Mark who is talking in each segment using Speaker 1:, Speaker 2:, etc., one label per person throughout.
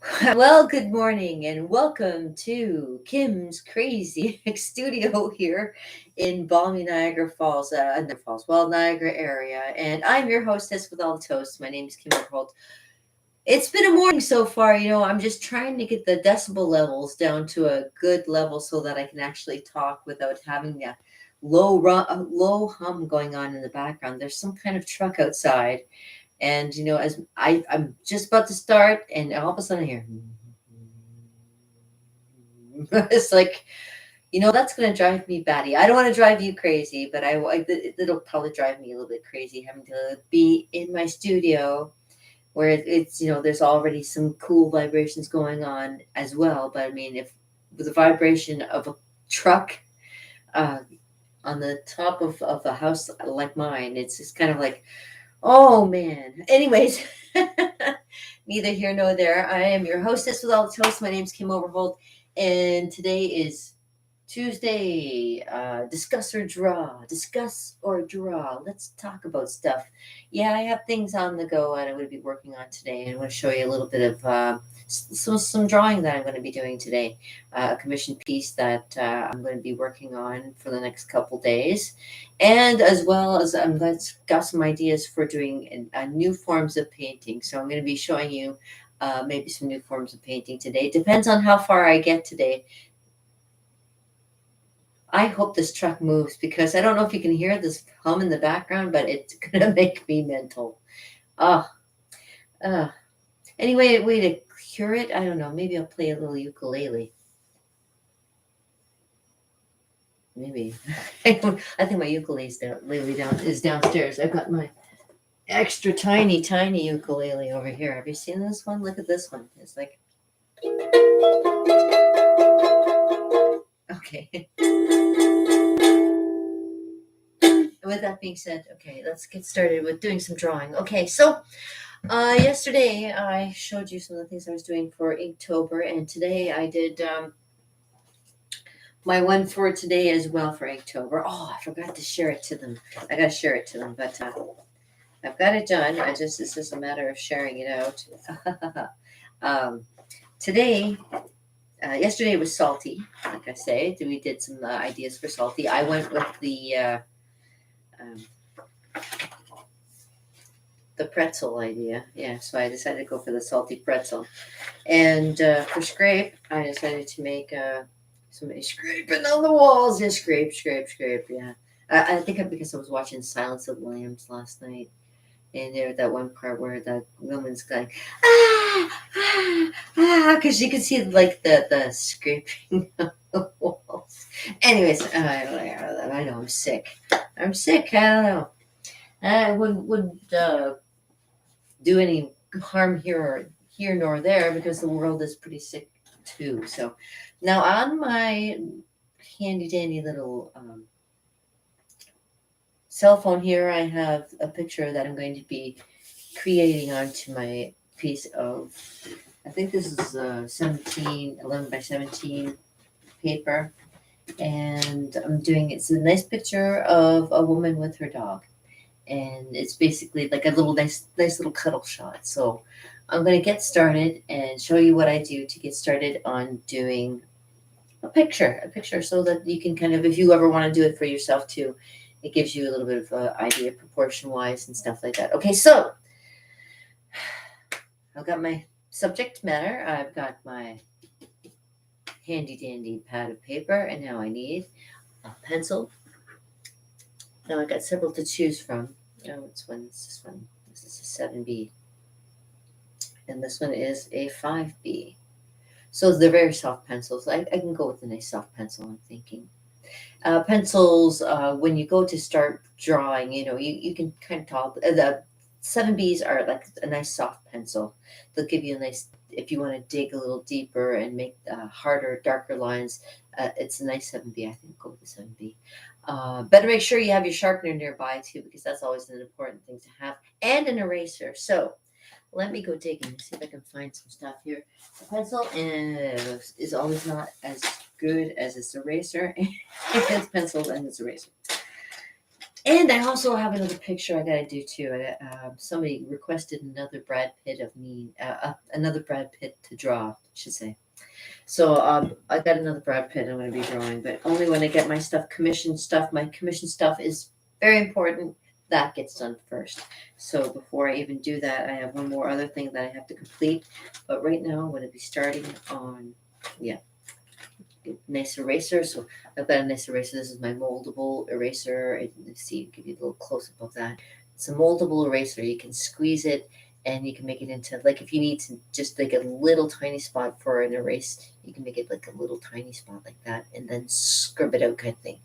Speaker 1: Well, good morning and welcome to Kim's Crazy Studio here in balmy Niagara Falls, Niagara area. And I'm your hostess with all the toasts. My name is Kim Overholt. It's been a morning so far. I'm just trying to get the decibel levels down to a good level so that I can actually talk without having a low hum going on in the background. There's some kind of truck outside, and as I'm just about to start, and all of a sudden I hear. It's like, that's going to drive me batty. I don't want to drive you crazy, but it'll probably drive me a little bit crazy having to be in my studio where it's, there's already some cool vibrations going on as well. But I mean, if with the vibration of a truck uh, on the top of a house like mine, it's just kind of like, oh man. Anyways, neither here nor there. I am your hostess with all the toast. My name's Kim Overholt, and today is Tuesday. Discuss or draw. Discuss or draw. Let's talk about stuff. Yeah, I have things on the go and I'm going to be working on today. And I want to show you a little bit of some drawing that I'm going to be doing today. A commissioned piece that I'm going to be working on for the next couple days, and as well as got some ideas for doing new forms of painting. So I'm going to be showing you maybe some new forms of painting today. Depends on how far I get today. I hope this truck moves because I don't know if you can hear this hum in the background, but it's gonna make me mental. Ah, anyway, way to cure it. I don't know. Maybe I'll play a little ukulele. Maybe. I think my is downstairs. I've got my extra tiny ukulele over here. Have you seen this one? Look at this one. It's like, okay. With that being said, okay, let's get started with doing some drawing. Okay, so yesterday I showed you some of the things I was doing for Inktober, and today I did my one for today as well for Inktober. Oh, I forgot to share it to them. I gotta share it to them, but I've got it done. It's just a matter of sharing it out. um, today, yesterday was salty. Like I say, we did some ideas for salty. I went with um, the pretzel idea. Yeah, so I decided to go for the salty pretzel. And for scrape, I decided to make somebody scraping on the walls. Yeah, scrape. Yeah. I think because I was watching Silence of the Lambs last night. And there, that one part where the woman's going, because you can see like the scraping of the walls. Anyways, I know I'm sick. I'm sick. I don't know. I would do any harm here nor there because the world is pretty sick too. So now on my handy dandy little cell phone here, I have a picture that I'm going to be creating onto my piece of. I think this is 11 by 17 paper, and I'm doing it's a nice picture of a woman with her dog, and it's basically like a little nice little cuddle shot. So I'm going to get started and show you what I do to get started on doing a picture so that you can kind of, if you ever want to do it for yourself too, it gives you a little bit of an idea proportion wise and stuff like that. Okay, so I've got my subject matter, I've got my handy dandy pad of paper, and now I need a pencil. Now I've got several to choose from. Oh, which one is this one? This is a 7B. And this one is a 5B. So they're very soft pencils. I can go with a nice soft pencil, I'm thinking. Pencils, when you go to start drawing, you can kind of tell the 7Bs are like a nice soft pencil. They'll give you a nice, if you want to dig a little deeper and make harder, darker lines, it's a nice 7B. I think go with the 7B. Better make sure you have your sharpener nearby too, because that's always an important thing to have, and an eraser. So let me go digging, see if I can find some stuff here. A pencil is always not as good as its eraser. It's pencil and its eraser. And I also have another picture I gotta do too. Somebody requested another Brad Pitt of me, another Brad Pitt to draw, I should say. So I got another Brad Pitt I'm going to be drawing, but only when I get my stuff commissioned stuff. My commissioned stuff is very important. That gets done first. So before I even do that, I have one more other thing that I have to complete. But right now, I'm going to be starting on, yeah, nice eraser. So I've got a nice eraser. This is my moldable eraser. Let's see, give you a little close up of that. It's a moldable eraser. You can squeeze it and you can make it into, like, if you need to just like a little tiny spot for an erase, you can make it like a little tiny spot like that and then scrub it out kind of thing.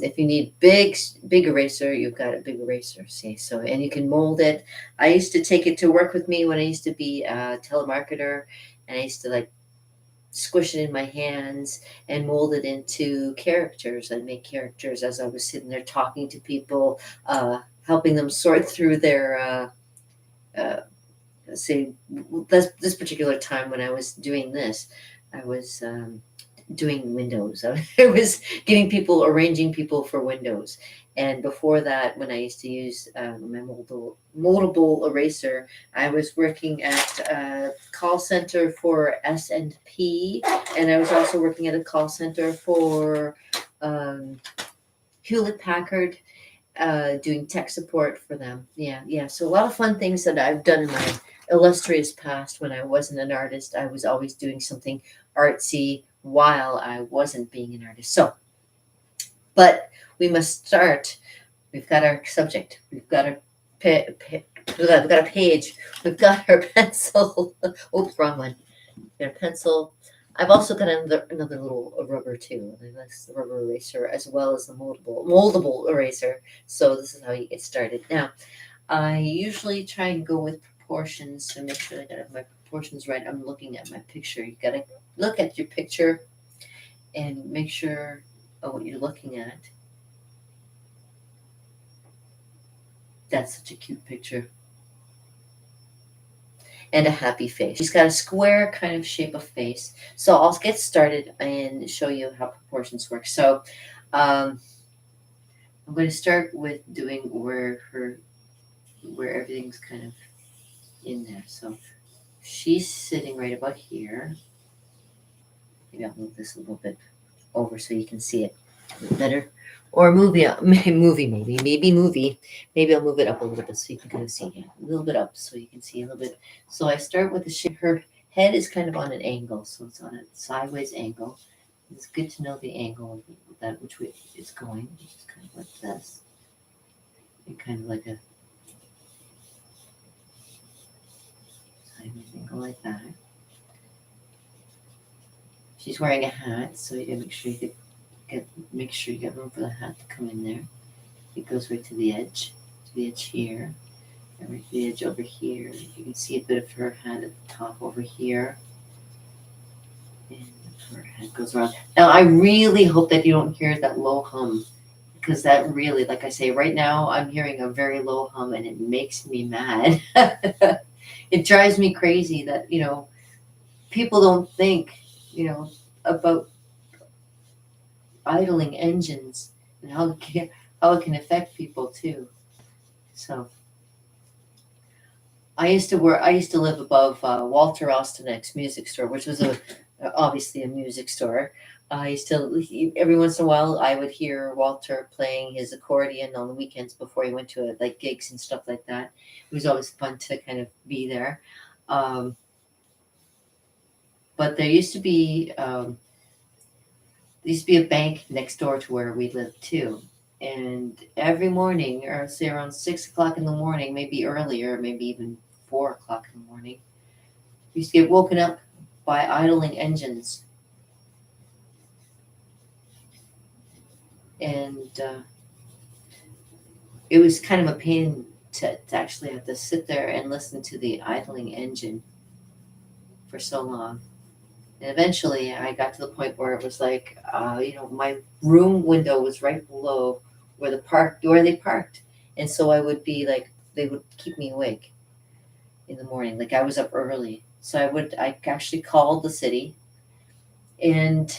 Speaker 1: If you need big eraser, you've got a big eraser. See, so and you can mold it. I used to take it to work with me when I used to be a telemarketer, and I used to like squish it in my hands and mold it into characters. I'd make characters as I was sitting there talking to people, helping them sort through their, uh, say, this particular time when I was doing this, I was doing windows. I was getting people, arranging people for windows. And before that, when I used to use my moldable eraser, I was working at a call center for S&P, and I was also working at a call center for um, Hewlett Packard, doing tech support for them. Yeah, yeah. So a lot of fun things that I've done in my illustrious past. When I wasn't an artist, I was always doing something artsy while I wasn't being an artist. So, but we must start. We've got our subject. We've got our we've got a page. We've got our pencil. Oops, wrong one. We've got a pencil. I've also got another little rubber too. That's the rubber eraser as well as the moldable eraser. So this is how you get started. Now, I usually try and go with proportions to make sure that I got my proportions right. I'm looking at my picture. You gotta look at your picture and make sure of what you're looking at. That's such a cute picture. And a happy face. She's got a square kind of shape of face. So I'll get started and show you how proportions work. So um, I'm going to start with doing where everything's kind of in there. So she's sitting right about here. Maybe I'll move this a little bit over so you can see it better. Or movie, maybe I'll move it up a little bit so you can kind of see it. A little bit up so you can see a little bit. So I start with the shape. Her head is kind of on an angle, so it's on a sideways angle. It's good to know the angle of that which way it's going, which is kind of like this, and kind of like a sideways angle like that. She's wearing a hat, so you gotta make sure you get room for the hat to come in there. It goes right to the edge here, and right to the edge over here. You can see a bit of her hat at the top over here, and her head goes around. Now, I really hope that you don't hear that low hum, because that really, like I say, right now I'm hearing a very low hum, and it makes me mad. It drives me crazy that people don't think about idling engines and how it can affect people too. So I used to live above Walter Ostonek's music store, which was obviously a music store. I used to every once in a while I would hear Walter playing his accordion on the weekends before he went to like gigs and stuff like that. It was always fun to kind of be there. Um, but there used to be a bank next door to where we lived too. And every morning, or say around 6 o'clock in the morning, maybe earlier, maybe even 4 o'clock in the morning, we used to get woken up by idling engines. And it was kind of a pain to actually have to sit there and listen to the idling engine for so long. And eventually, I got to the point where it was like, my room window was right below where they parked, and so I would be like, they would keep me awake in the morning. Like I was up early, so I actually called the city, and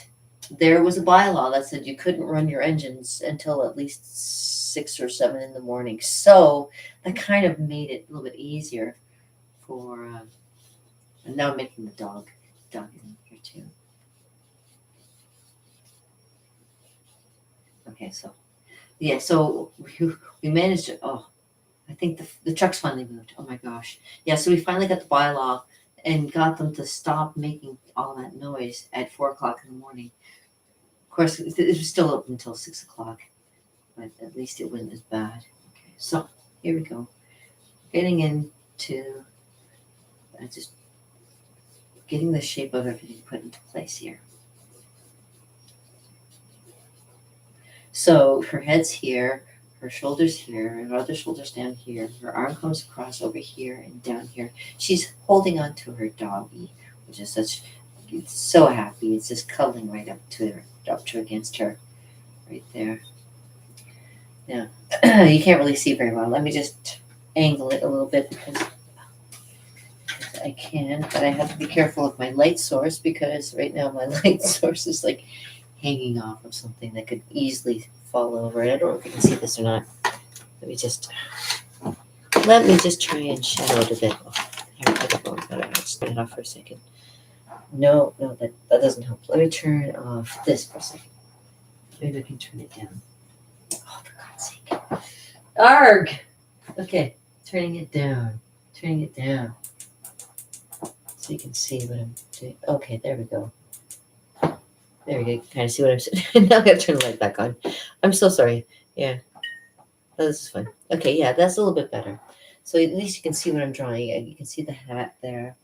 Speaker 1: there was a bylaw that said you couldn't run your engines until at least 6 or 7 in the morning. So that kind of made it a little bit easier for. And now I'm making the dog in here too. Okay, so yeah, so we managed to. Oh, I think the trucks finally moved. Oh my gosh, yeah. So we finally got the bylaw and got them to stop making all that noise at 4 o'clock in the morning. Of course, it was still open until 6 o'clock, but at least it wasn't as bad. Okay, so here we go. Getting into just getting the shape of everything put into place here. So her head's here, her shoulders here, her other shoulders down here. Her arm comes across over here and down here. She's holding on to her doggy, which is such. It's so happy. It's just cuddling right up to against her, right there. Now you can't really see very well. Let me just angle it a little bit because I can, but I have to be careful of my light source because right now my light source is like hanging off of something that could easily fall over. I don't know if you can see this or not. Let me just try and shadow it a bit. Oh, I don't know. I gotta just turn it off for a second. No, that doesn't help. Let me turn off this for a second. Maybe I can turn it down. Oh, for God's sake. Arg! Okay, turning it down. Turning it down. So you can see what I'm doing. Okay, there we go. There we go. Kind of see what I'm saying. Now I gotta turn the light back on. I'm so sorry. Yeah. Oh, this is fun. Okay, yeah, that's a little bit better. So at least you can see what I'm drawing. You can see the hat there.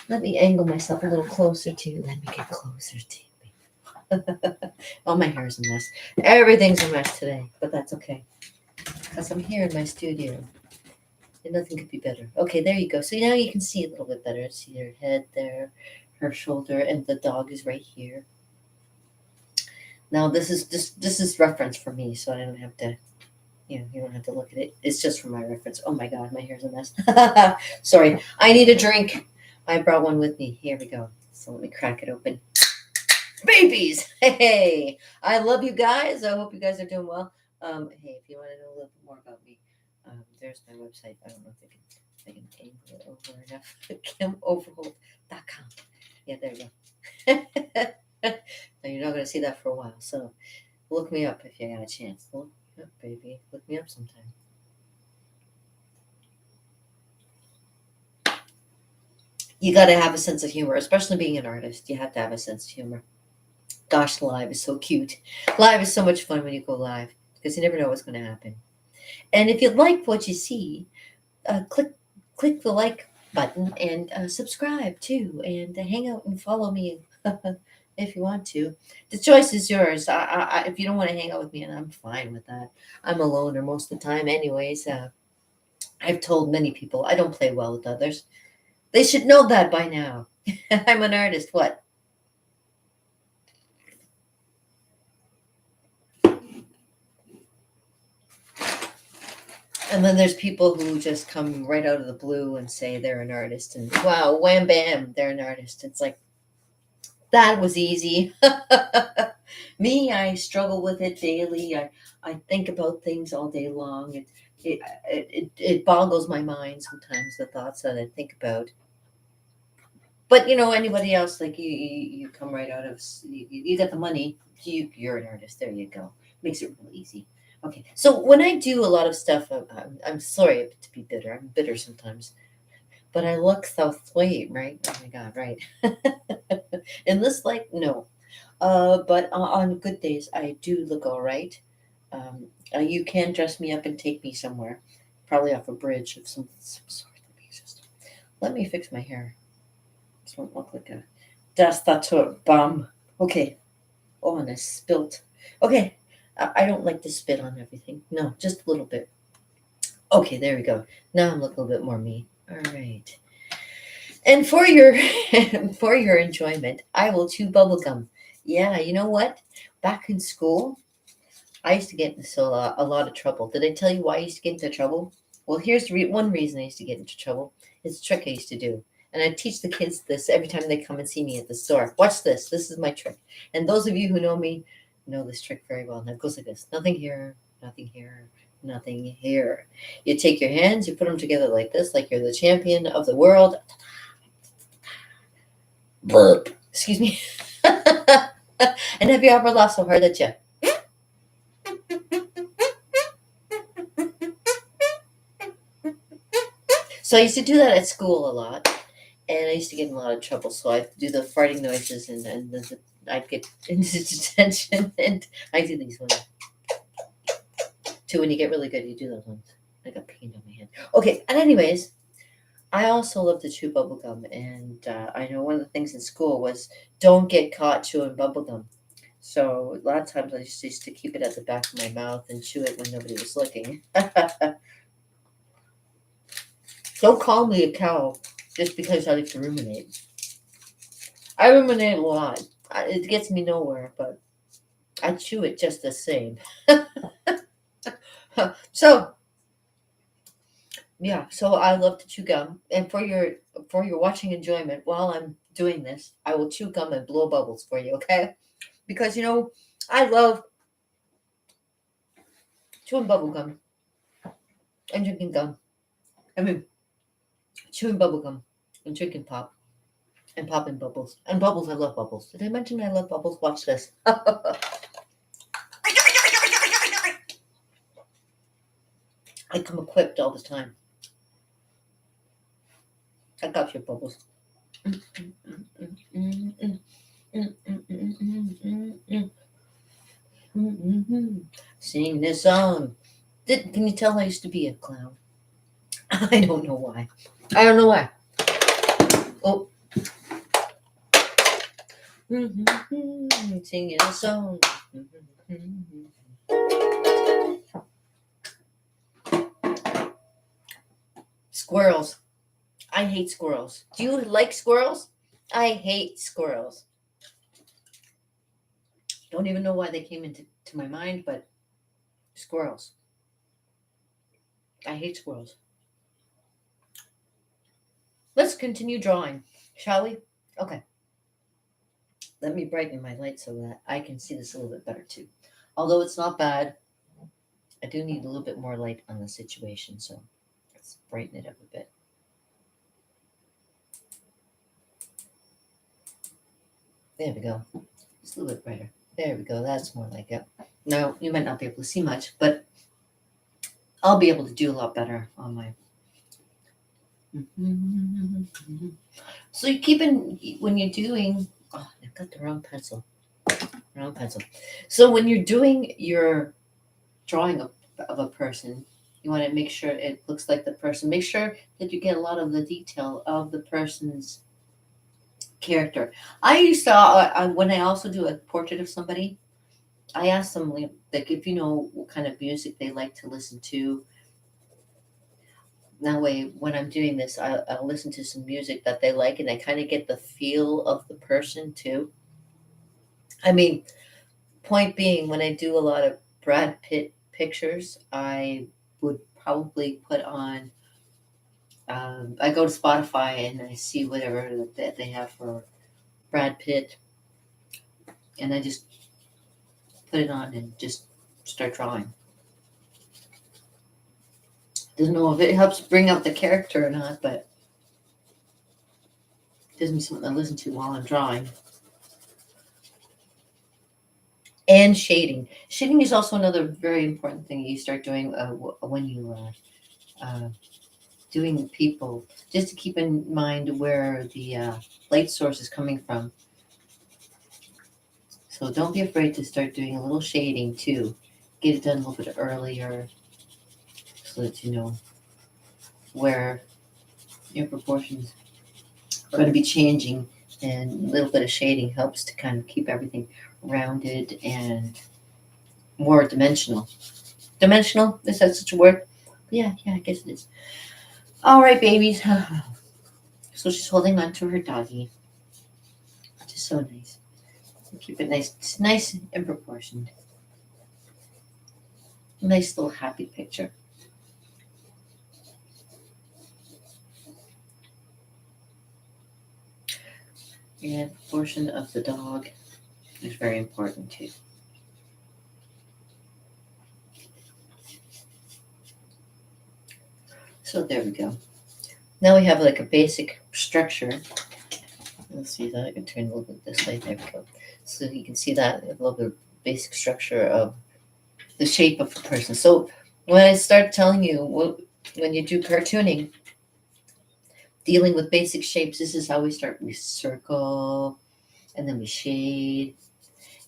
Speaker 1: Let me angle myself a little closer to. Let me get closer to me. Oh, my hair's a mess. Everything's a mess today, but that's okay. Because I'm here in my studio. And nothing could be better. Okay, there you go. So now you can see a little bit better. See her head there, her shoulder, and the dog is right here. Now this is reference for me, so I don't have to, you don't have to look at it. It's just for my reference. Oh my God, my hair's a mess. Sorry, I need a drink. I brought one with me. Here we go. So let me crack it open. Babies, hey, I love you guys. I hope you guys are doing well. Hey, if you want to know a little bit more about me, there's my website. I don't know if I can angle it over enough. KimOverholt.com. Yeah, there you go. Now you're not going to see that for a while, so look me up if you got a chance. Look me up, baby. Look me up sometime. You got to have a sense of humor, especially being an artist. You have to have a sense of humor. Gosh, live is so cute. Live is so much fun when you go live because you never know what's going to happen. And if you like what you see, click the like button and subscribe too, and hang out and follow me if you want to. The choice is yours. If you don't want to hang out with me, and I'm fine with that. I'm a loner most of the time, anyways. I've told many people I don't play well with others. They should know that by now. I'm an artist. What? And then there's people who just come right out of the blue and say they're an artist, and wow, wham bam, they're an artist. It's like that was easy. Me, I struggle with it daily. I think about things all day long. It boggles my mind sometimes, the thoughts that I think about. But anybody else, like you come right out of you got the money. You're an artist. There you go. Makes it real easy. Okay, so when I do a lot of stuff, I'm sorry to be bitter. I'm bitter sometimes, but I look so sweet, right? Oh my God, right? In this light, no. But on good days, I do look all right. You can dress me up and take me somewhere, probably off a bridge of some sort. Let me fix my hair. This won't look like a dust bum. Okay. Oh, and I spilt. Okay. I don't like to spit on everything. No, just a little bit. Okay, there we go. Now I'm looking a little bit more me. All right. And for your for your enjoyment, I will chew bubble gum. Yeah, you know what? Back in school, I used to get into a lot of trouble. Did I tell you why I used to get into trouble? Well, here's one reason I used to get into trouble. It's a trick I used to do. And I teach the kids this every time they come and see me at the store. Watch this. This is my trick. And those of you who know me know this trick very well. Now it goes like this. Nothing here, nothing here, nothing here. You take your hands, you put them together like this, like you're the champion of the world. Burp. Excuse me. And have you ever laughed so hard that you... So I used to do that at school a lot, and I used to get in a lot of trouble. So I'd do the farting noises, and I'd get into detention, and I do these ones too. When you get really good, you do those ones. I got pain on my hand. Okay, and anyways, I also love to chew bubble gum, and I know one of the things in school was don't get caught chewing bubble gum. So a lot of times I used to keep it at the back of my mouth and chew it when nobody was looking. Don't call me a cow just because I like to ruminate. I ruminate a lot. It gets me nowhere, but I chew it just the same. So yeah, so I love to chew gum, and for your watching enjoyment while I'm doing this, I will chew gum and blow bubbles for you, okay? Because I love chewing bubble gum and drinking gum. I mean, chewing bubble gum and drinking pop and popping bubbles. And bubbles, I love bubbles. Did I mention I love bubbles? Watch this. I come equipped all the time. I got your bubbles. Sing this song. Can you tell I used to be a clown? I don't know why. I don't know why. Oh. Singing a song. Squirrels. I hate squirrels. Do you like squirrels? I hate squirrels. Don't even know why they came into my mind, but squirrels. I hate squirrels. Let's continue drawing, shall we? Okay. Let me brighten my light so that I can see this a little bit better too. Although it's not bad, I do need a little bit more light on the situation, so let's brighten it up a bit. There we go. Just a little bit brighter. There we go. That's more like it. Now, you might not be able to see much, but I'll be able to do a lot better on my... So you keep in, when you're doing... Oh, I've got the wrong pencil. Wrong pencil. So when you're doing your drawing of a person, you want to make sure it looks like the person. Make sure that you get a lot of the detail of the person's character. I used to, when I also do a portrait of somebody, I ask them, like, if you know what kind of music they like to listen to. That way, when I'm doing this, I'll listen to some music that they like, and I kind of get the feel of the person too. I mean, point being, when I do a lot of Brad Pitt pictures, I would probably put on... I go to Spotify and I see whatever that they have for Brad Pitt, and I just put it on and just start drawing. Doesn't know if it helps bring out the character or not, but it gives me something to listen to while I'm drawing. And shading. Shading is also another very important thing you start doing when you doing people, just to keep in mind where the light source is coming from. So don't be afraid to start doing a little shading too. Get it done a little bit earlier so that you know where your proportions are going to be changing, and a little bit of shading helps to kind of keep everything rounded and more dimensional. Dimensional? Is that such a word? Yeah, I guess it is. All right, babies. So she's holding on to her doggy, which is so nice. Keep it nice and proportioned. Nice little happy picture. And proportion of the dog is very important too. So there we go. Now we have like a basic structure. Let's see that I can turn a little bit this way. There we go. So you can see that a little bit of basic structure of the shape of a person. So when I start telling you when you do cartooning, dealing with basic shapes, this is how we start. We circle, and then we shade,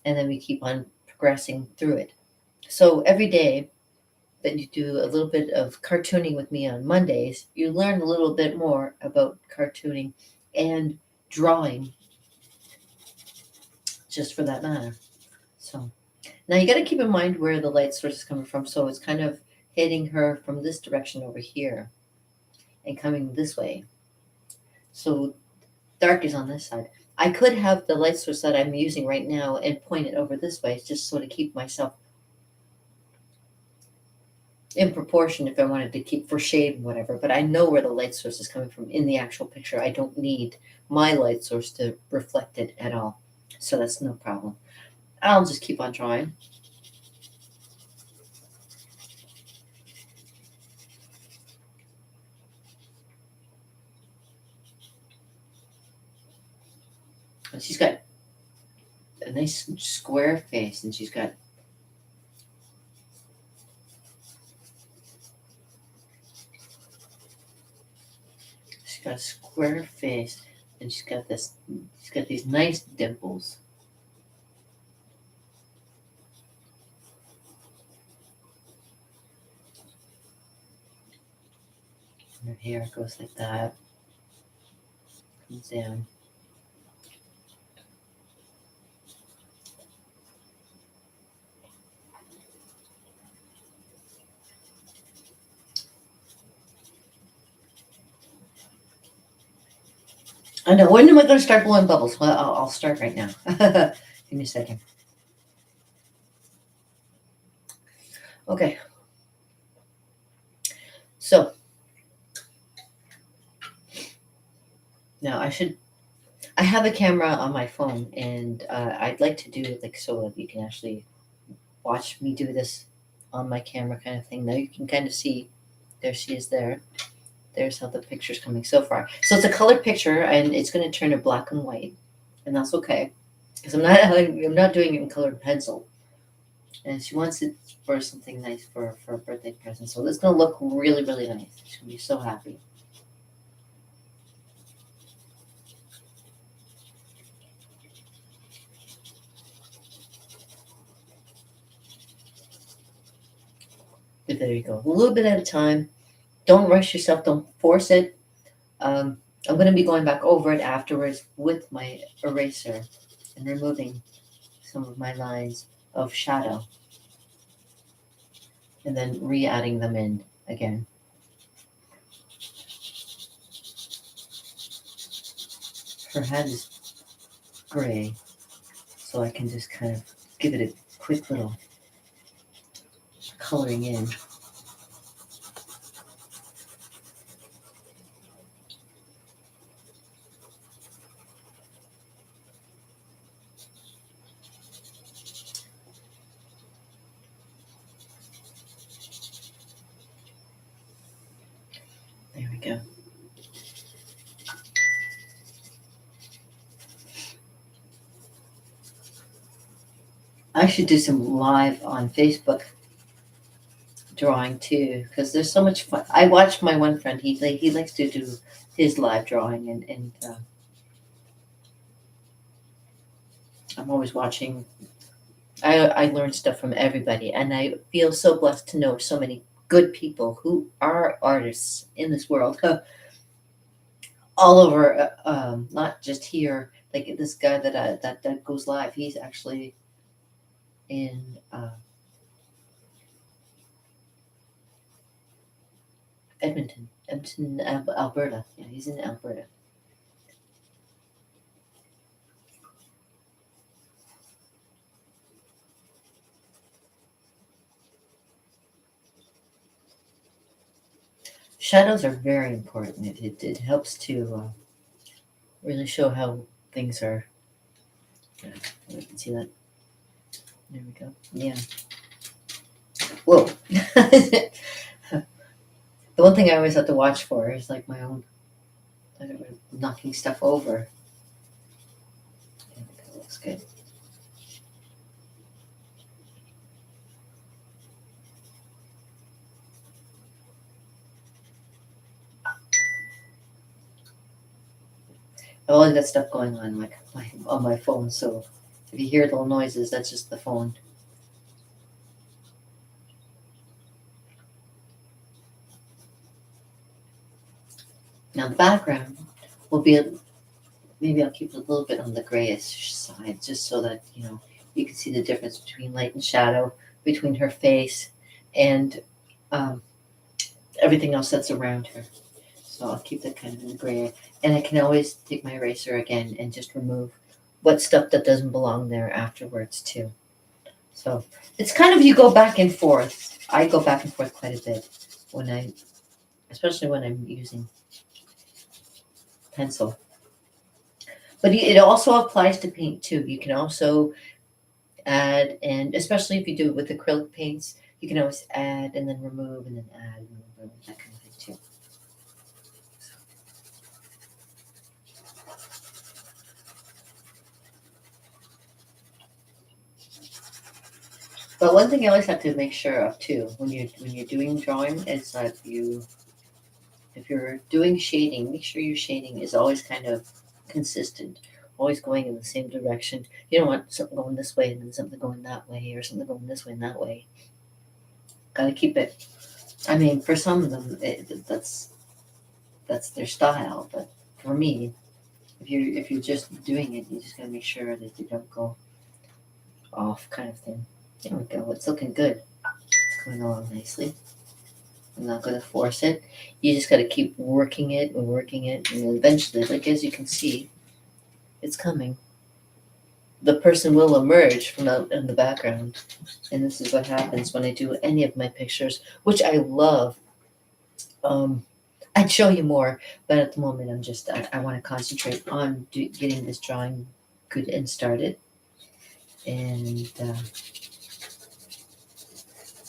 Speaker 1: and then we keep on progressing through it. So every day that you do a little bit of cartooning with me on Mondays, you learn a little bit more about cartooning and drawing, just for that matter. So now you got to keep in mind where the light source is coming from. So it's kind of hitting her from this direction over here and coming this way. So dark is on this side. I could have the light source that I'm using right now and point it over this way, just so to keep myself in proportion if I wanted to keep for shade and whatever. But I know where the light source is coming from in the actual picture. I don't need my light source to reflect it at all. So that's no problem. I'll just keep on drawing. And she's got a nice square face, and she's got a square face, and she's got these nice dimples. And her hair goes like that, comes down. I know. When am I going to start blowing bubbles? Well, I'll start right now. Give me a second. Okay. So now I have a camera on my phone, and I'd like to do it like so that you can actually watch me do this on my camera kind of thing. Now you can kind of see, there she is there. There's how the picture's coming so far. So it's a color picture, and it's going to turn to black and white, and that's okay because I'm not doing it in colored pencil. And she wants it for something nice for a birthday present. So it's going to look really, really nice. She's going to be so happy. But there you go. A little bit at a time. Don't rush yourself. Don't force it. I'm going to be going back over it afterwards with my eraser and removing some of my lines of shadow and then re-adding them in again. Her head is gray, so I can just kind of give it a quick little coloring in. There we go. I should do some live on Facebook drawing too, because there's so much fun. I watched my one friend. He likes to do his live drawing, and I'm always watching. I learn stuff from everybody, and I feel so blessed to know so many good people who are artists in this world, all over. Not just here. Like this guy that goes live. He's actually in Edmonton, Alberta. Yeah, he's in Alberta. Shadows are very important. It helps to really show how things are. Yeah, you can see that. There we go. Yeah. Whoa. The one thing I always have to watch for is like my own, I don't know, knocking stuff over. There we go. Looks good. I've always got stuff going on like on my phone, so if you hear little noises, that's just the phone. Now the background will be maybe I'll keep it a little bit on the grayish side, just so that you can see the difference between light and shadow, between her face and um, everything else that's around her. So I'll keep that kind of in the gray, and I can always take my eraser again and just remove what stuff that doesn't belong there afterwards too. So it's kind of you go back and forth. I go back and forth quite a bit when especially when I'm using pencil. But it also applies to paint too. You can also add, and especially if you do it with acrylic paints, you can always add and then remove and then add and remove, that kind of thing too. But one thing you always have to make sure of too, when you're doing drawing, is that if you're doing shading, make sure your shading is always kind of consistent, always going in the same direction. You don't want something going this way and then something going that way, or something going this way and that way. Got to keep it. I mean, for some of them, that's their style. But for me, if you're just doing it, you just gotta make sure that you don't go off, kind of thing. There we go. It's looking good. It's going along nicely. I'm not going to force it. You just got to keep working it and working it, and eventually, like as you can see, it's coming. The person will emerge from out in the background, and this is what happens when I do any of my pictures, which I love. I'd show you more, but at the moment, I want to concentrate on getting this drawing good and started, and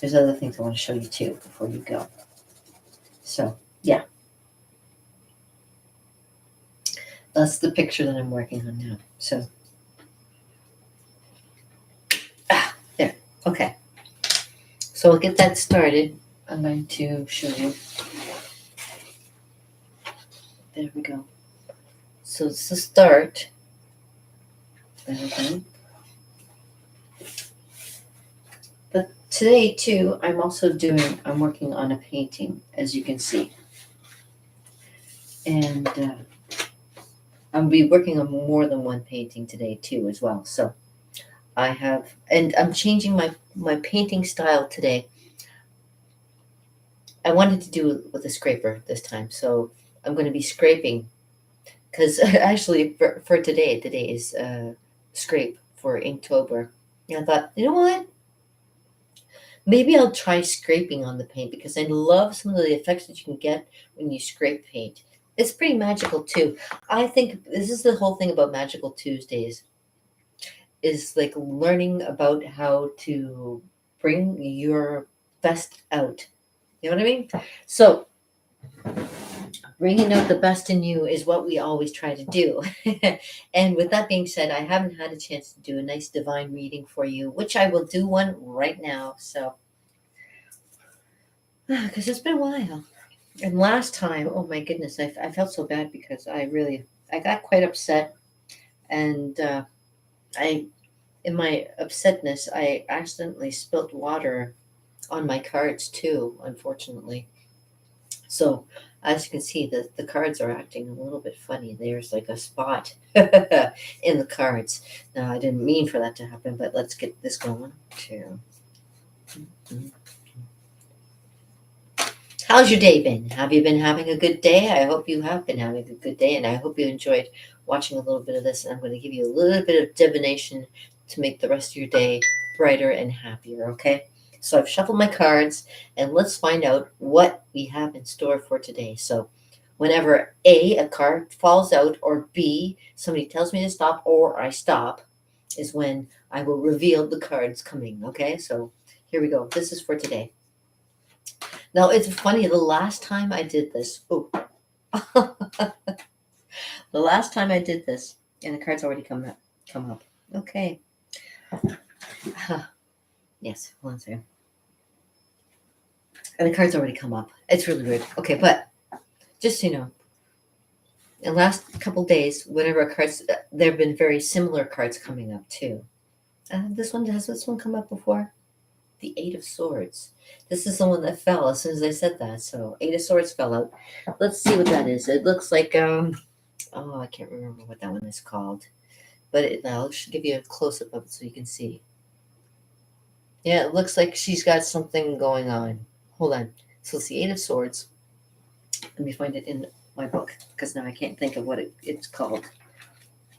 Speaker 1: there's other things I want to show you too before you go. So yeah, that's the picture that I'm working on now. So there, okay. So we'll get that started. I'm going to show you. There we go. So it's the start. Okay. But today too, I'm working on a painting, as you can see. And I'll be working on more than one painting today too as well. So I'm changing my painting style today. I wanted to do it with a scraper this time. So I'm going to be scraping, because actually for today is scrape for Inktober. And I thought, you know what? Maybe I'll try scraping on the paint, because I love some of the effects that you can get when you scrape paint. It's pretty magical too. I think this is the whole thing about Magical Tuesdays, is like learning about how to bring your best out. You know what I mean? So bringing out the best in you is what we always try to do. And with that being said, I haven't had a chance to do a nice divine reading for you, which I will do one right now. So, because it's been a while. And last time, oh my goodness, I felt so bad, because I got quite upset. And in my upsetness, I accidentally spilt water on my cards too, unfortunately. So as you can see, the cards are acting a little bit funny. There's like a spot in the cards. Now I didn't mean for that to happen, but let's get this going too. How's your day been? Have you been having a good day? I hope you have been having a good day, and I hope you enjoyed watching a little bit of this. And I'm going to give you a little bit of divination to make the rest of your day brighter and happier, okay? So I've shuffled my cards, and let's find out what we have in store for today. So Whenever A card falls out, or B, somebody tells me to stop, or I stop, is when I will reveal the cards coming. Okay, so here we go. This is for today. Now it's funny, the last time I did this, oh, the last time I did this, and the cards already come up. Okay. Yes, hold on a second. And the cards already come up. It's really weird. Okay, but just so you know, in the last couple days, whenever cards, there have been very similar cards coming up too. This one come up before? The Eight of Swords. This is the one that fell as soon as I said that. So Eight of Swords fell out. Let's see what that is. It looks like oh, I can't remember what that one is called, but I'll just give you a close up of it so you can see. Yeah, it looks like she's got something going on. Hold on. So it's the Eight of Swords. Let me find it in my book because now I can't think of what it's called.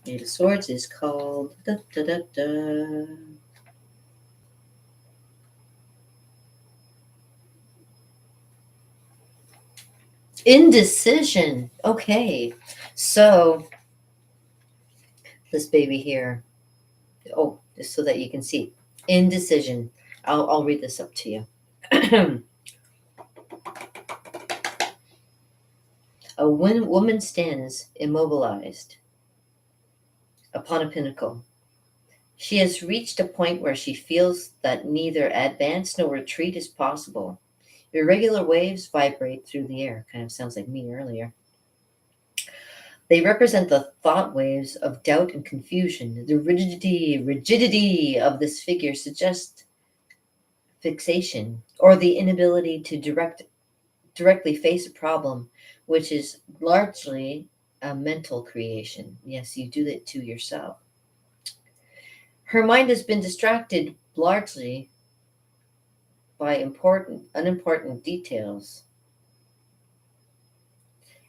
Speaker 1: Eight of Swords is called Indecision. Okay, so this baby here. Oh, just so that you can see. Indecision. I'll read this up to you. A woman stands immobilized upon a pinnacle. She has reached a point where she feels that neither advance nor retreat is possible. Irregular waves vibrate through the air. Kind of sounds like me earlier. They represent the thought waves of doubt and confusion. The rigidity of this figure suggests fixation or the inability to directly face a problem, which is largely a mental creation. Yes, you do that to yourself. Her mind has been distracted largely by unimportant details.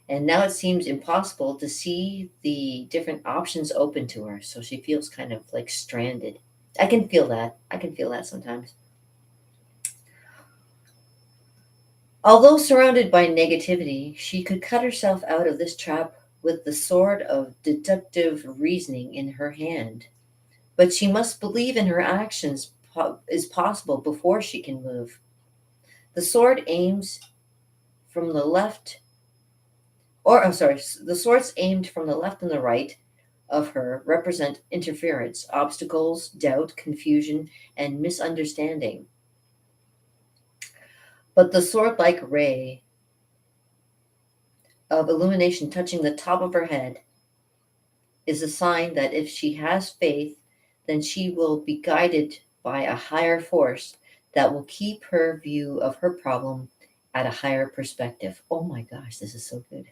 Speaker 1: And now it seems impossible to see the different options open to her. So she feels kind of like stranded. I can feel that. I can feel that sometimes. Although surrounded by negativity, she could cut herself out of this trap with the sword of deductive reasoning in her hand. But she must believe in her actions is possible before she can move. The sword aims from the left, or I'm sorry, the swords aimed from the left and the right of her represent interference, obstacles, doubt, confusion, and misunderstanding. But the sword like ray of illumination touching the top of her head is a sign that if she has faith, then she will be guided by a higher force that will keep her view of her problem at a higher perspective. Oh my gosh, this is so good.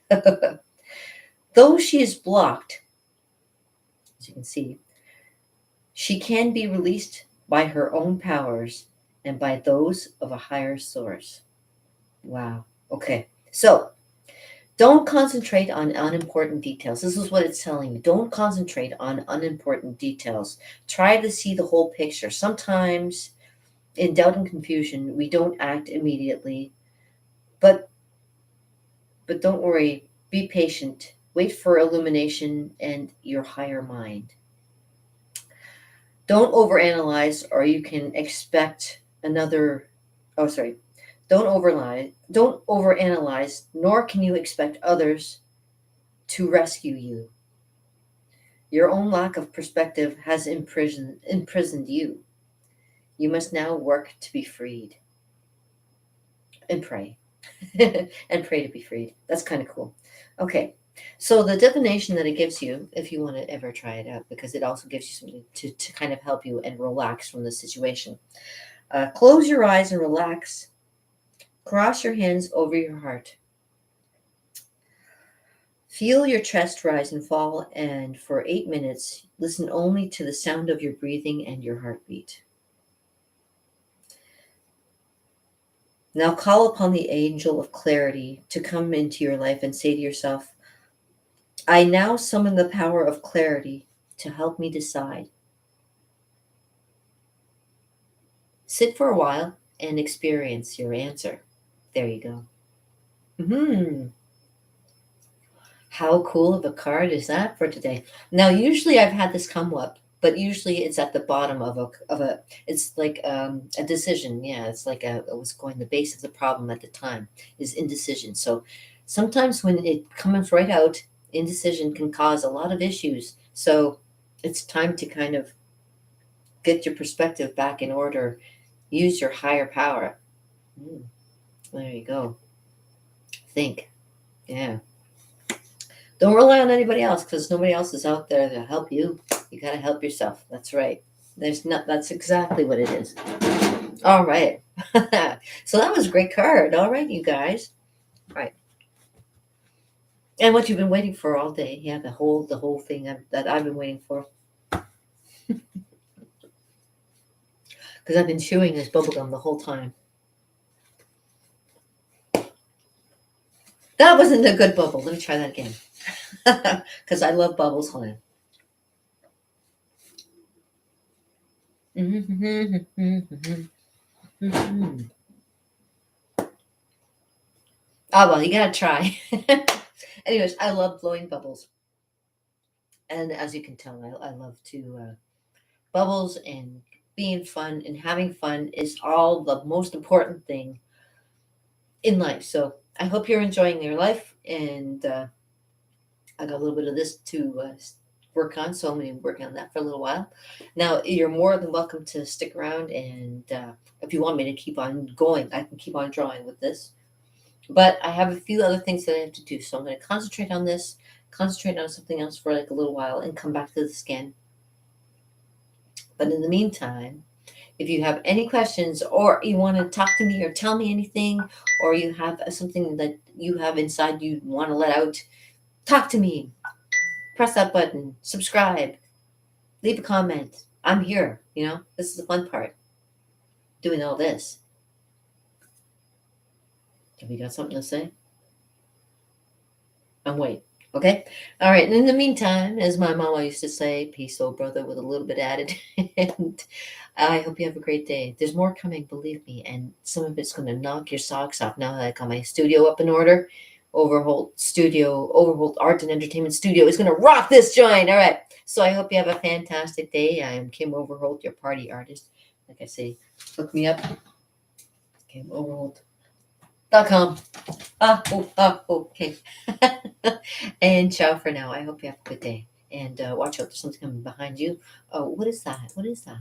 Speaker 1: Though she is blocked, as you can see, she can be released by her own powers and by those of a higher source. Wow. Okay. So don't concentrate on unimportant details. This is what it's telling you. Don't concentrate on unimportant details. Try to see the whole picture. Sometimes, in doubt and confusion, we don't act immediately, but don't worry. Be patient. Wait for illumination and your higher mind. Don't overanalyze, or you can expect another. Oh, sorry. Don't overanalyze, nor can you expect others to rescue you. Your own lack of perspective has imprisoned you. You must now work to be freed and pray. And pray to be freed. That's kind of cool. Okay. So the divination that it gives you, if you want to ever try it out, because it also gives you something to kind of help you and relax from the situation. Close your eyes and relax. Cross your hands over your heart. Feel your chest rise and fall, and for 8 minutes, listen only to the sound of your breathing and your heartbeat. Now call upon the angel of clarity to come into your life and say to yourself, I now summon the power of clarity to help me decide. Sit for a while and experience your answer. There you go. How cool of a card is that for today? Now, usually I've had this come up, but usually it's at the bottom of a. It's like a decision. Yeah, it's like it was going the base of the problem at the time is indecision. So sometimes when it comes right out, indecision can cause a lot of issues. So it's time to kind of get your perspective back in order. Use your higher power. Mm, there you go. Think. Yeah. Don't rely on anybody else because nobody else is out there to help you. You got to help yourself. That's right. There's not. That's exactly what it is. All right. So that was a great card. All right, you guys. All right. And what you've been waiting for all day. Yeah, the whole thing that I've been waiting for because I've been chewing this bubblegum the whole time. That wasn't a good bubble. Let me try that again. Because I love bubbles. Hold on. Oh well, you gotta try. Anyways, I love blowing bubbles, and as you can tell, I love to bubbles and being fun and having fun is all the most important thing in life. So I hope you're enjoying your life, and I got a little bit of this to work on, so I'm going to be working on that for a little while. Now, you're more than welcome to stick around, and if you want me to keep on going, I can keep on drawing with this. But I have a few other things that I have to do, so I'm going to concentrate on this, concentrate on something else for like a little while, and come back to this again. But in the meantime, if you have any questions or you want to talk to me or tell me anything, or you have something that you have inside you want to let out, talk to me. Press that button, subscribe, leave a comment. I'm here. This is the fun part, doing all this. Have you got something to say? I'm waiting. Okay. All right. And in the meantime, as my mama used to say, peace, old brother, with a little bit added. And I hope you have a great day. There's more coming, believe me. And some of it's going to knock your socks off now that I got my studio up in order. Overholt Art and Entertainment Studio is going to rock this joint. All right. So I hope you have a fantastic day. I am Kim Overholt, your party artist. Like I say, look me up. KimOverholt.com. Okay. And ciao for now. I hope you have a good day. And watch out, there's something coming behind you. Oh, what is that? What is that?